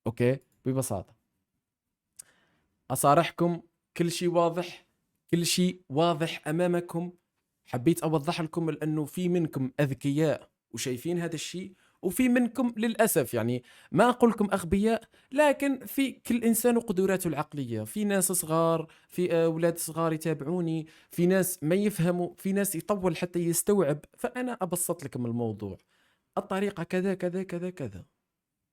اوكي ببساطه اصارحكم، كل شيء واضح، كل شيء واضح امامكم. حبيت اوضح لكم لانه في منكم اذكياء وشايفين هذا الشيء، وفي منكم للاسف يعني ما اقول لكم اغبياء، لكن في كل انسان وقدراته العقليه. في ناس صغار، في اولاد صغار يتابعوني، في ناس ما يفهموا، في ناس يطول حتى يستوعب. فانا ابسط لكم الموضوع، الطريقه كذا كذا كذا كذا.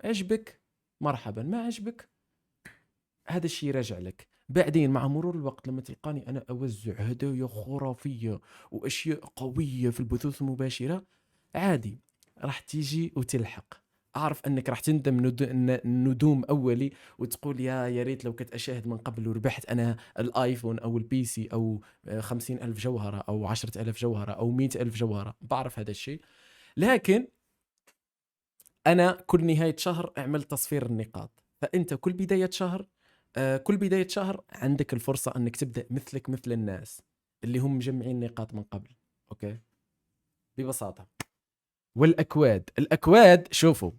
عجبك مرحبا، ما عجبك هذا الشيء راجع لك. بعدين مع مرور الوقت لما تلقاني انا اوزع هدايا خرافيه واشياء قويه في البثوث المباشره، عادي راح تيجي وتلحق. اعرف انك راح تندم ندوم اولي وتقول يا ريت لو كنت اشاهد من قبل وربحت انا الايفون او البي سي او 50,000 جوهره او 10,000 جوهره او 100,000 جوهره. بعرف هذا الشيء، لكن انا كل نهايه شهر اعمل تصفير النقاط. فانت كل بدايه شهر عندك الفرصه انك تبدا مثلك مثل الناس اللي هم مجمعين نقاط من قبل. اوكي ببساطه. الاكواد شوفوا،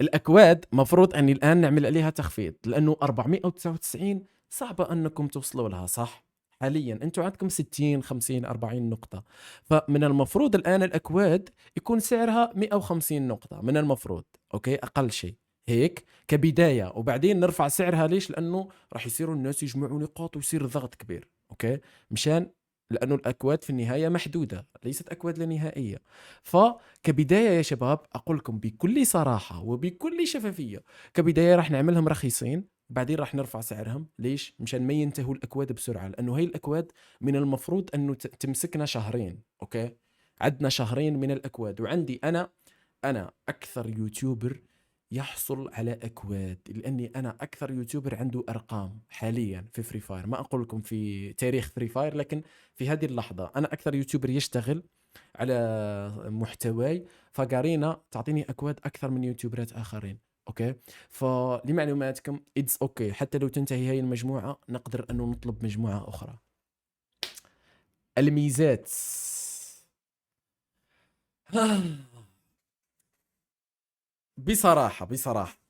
الاكواد مفروض اني الان نعمل عليها تخفيض، لانه 499 صعبه انكم توصلوا لها صح. حاليا انتم عندكم 60 50 40 نقطه، فمن المفروض الان الاكواد يكون سعرها 150 نقطه من المفروض. اوكي اقل شيء هيك كبدايه، وبعدين نرفع سعرها. ليش؟ لانه راح يصيروا الناس يجمعوا نقاط ويصير ضغط كبير. اوكي مشان لانه الاكواد في النهايه محدوده، ليست اكواد لا نهائيه. فكبدايه يا شباب اقول لكم بكل صراحه وبكل شفافيه، كبدايه راح نعملهم رخيصين، بعدين راح نرفع سعرهم. ليش؟ مشان ما ينتهوا الاكواد بسرعه، لانه هي الاكواد من المفروض انه تمسكنا شهرين. اوكي عندنا شهرين من الاكواد، وعندي انا اكثر يوتيوبر يحصل على اكواد، لاني انا اكثر يوتيوبر عنده ارقام حاليا في فري فاير. ما اقول لكم في تاريخ فري فاير، لكن في هذه اللحظه انا اكثر يوتيوبر يشتغل على محتواي. فقارينا تعطيني اكواد اكثر من يوتيوبرات اخرين. اوكي فلمعلوماتكم اتس اوكي، حتى لو تنتهي هاي المجموعه نقدر انه نطلب مجموعه اخرى. الميزات بصراحة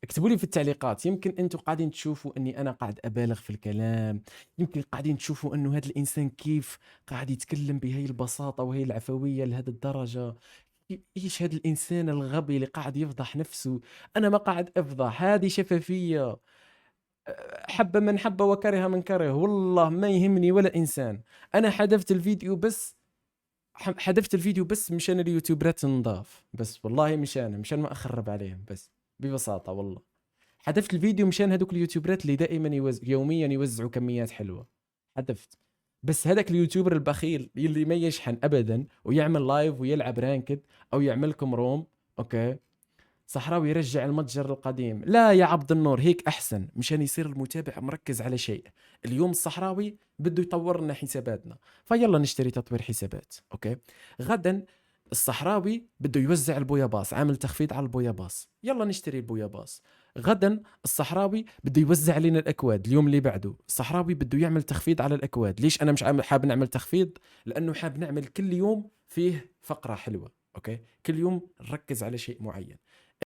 اكتبوا لي في التعليقات. يمكن انتم قاعدين تشوفوا اني انا قاعد ابالغ في الكلام، يمكن قاعدين تشوفوا انه هذا الانسان كيف قاعد يتكلم بهي البساطة وهي العفوية لهذه الدرجة. ايش هذا الانسان الغبي اللي قاعد يفضح نفسه؟ انا ما قاعد افضح، هذه شفافية. حب من حب وكره من كره، والله ما يهمني ولا انسان. انا حذفت الفيديو بس مشان اليوتيوبرات نضاف، بس والله مشان ما اخرب عليهم. بس ببساطة والله حذفت الفيديو مشان هذوك اليوتيوبرات اللي دائما يوميا يوزعوا كميات حلوة. حذفت. بس هذاك اليوتيوبر البخيل اللي ما يشحن ابدا ويعمل لايف ويلعب رانكد او يعمل لكم روم، اوكي صحراوي يرجع المتجر القديم. لا يا عبد النور، هيك احسن مشان يصير المتابع مركز على شيء. اليوم الصحراوي بده يطور لنا حساباتنا، فيلا نشتري تطوير حسابات. اوكي غدا الصحراوي بده يوزع البويا، عامل تخفيض على البويا، يلا نشتري البويا. غدا الصحراوي بده يوزع علينا الاكواد. اليوم اللي بعده الصحراوي بده يعمل تخفيض على الاكواد. ليش انا مش حاب نعمل تخفيض؟ لانه حاب نعمل كل يوم فيه فقرة حلوة. اوكي كل يوم نركز على شيء معين.